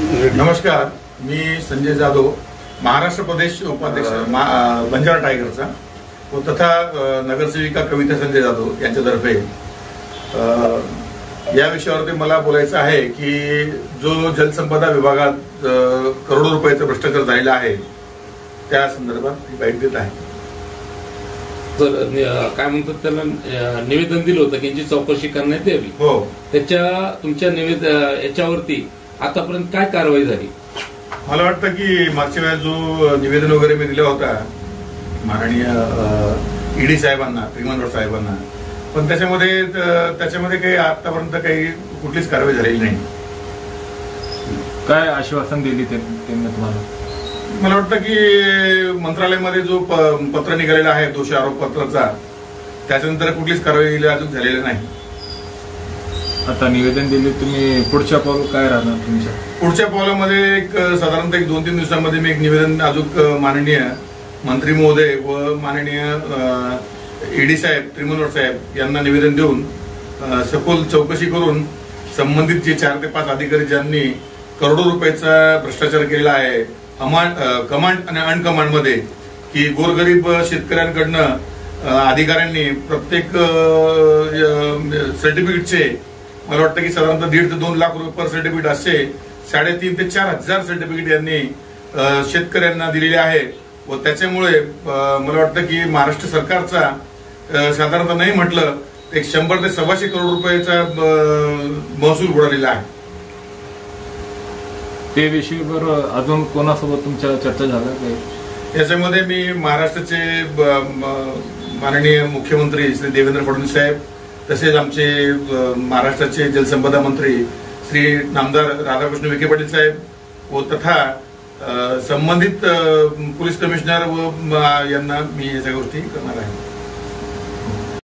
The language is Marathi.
नमस्कार, मी संजय जाधव, महाराष्ट्र प्रदेश उपाध्यक्ष बंजारा टायगरचा व तथा नगरसेविका कविता संजय जाधव यांच्यातर्फे या विषयावरती मला बोलायचं आहे की जो जलसंपदा विभागात करोडो रुपयाचा भ्रष्टाचार झालेला आहे त्या संदर्भात बाईट देत आहे। तर काय म्हणतात त्याला निवेदन दिलं होतं की यांची चौकशी करण्यात यावी। हो, त्याच्या तुमच्या याच्यावरती आतापर्यंत काय कारवाई झाली? मला वाटतं की मागच्या वेळेस जो निवेदन वगैरे मी दिला होता माननीय ईडी साहेबांना, त्रिमंगड साहेबांना, पण त्याच्यामध्ये काही आतापर्यंत काही कुठलीच कारवाई झालेली नाही। काय आश्वासन दिली त्यांनी तुम्हाला? मला वाटतं की मंत्रालयामध्ये जो पत्र निघालेला आहे दोषी आरोप पत्राचा, त्याच्यानंतर कुठलीच कारवाई अजून झालेली नाही। आता निवेदन दिले तुम्ही, पुढच्या पाऊल काय राहणार तुमच्या? पुढच्या पावलामध्ये एक साधारणतः 2-3 दिवसांमध्ये मी एक निवेदन अजून माननीय मंत्री महोदय व माननीय ईडी साहेब, त्रिमंगड साहेब यांना निवेदन देऊन सखोल चौकशी करून संबंधित जे 4 ते 5 अधिकारी ज्यांनी करोडो रुपयाचा भ्रष्टाचार केलेला आहे कमांड आणि अनकमांड मध्ये, की गोरगरीब शेतकऱ्यांकडनं अधिकाऱ्यांनी प्रत्येक सर्टिफिकेटचे मला वाटतं की साधारणतः 1.5 ते 2 लाख रुपये पर सर्टिफिकेट असे 3,500 ते 4,000 सर्टिफिकेट यांनी शेतकऱ्यांना दिलेले आहे व त्याच्यामुळे मला वाटतं की महाराष्ट्र सरकारचा साधारणतः नाही म्हटलं 100 ते 125 करोड रुपयाचा महसूल बुडालेला आहे। ते विषयावर अजून कोणासोबत तुमच्या चर्चा झाल्या काही? याच्यामध्ये मी महाराष्ट्राचे माननीय मुख्यमंत्री श्री देवेंद्र फडणवीस साहेब, तसेच आमचे महाराष्ट्राचे जलसंपदा मंत्री श्री नामदार राधाकृष्ण विखे पाटील साहेब व तथा संबंधित पोलीस कमिशनर व यांना मी या सगळ्या गोष्टी करणार आहे।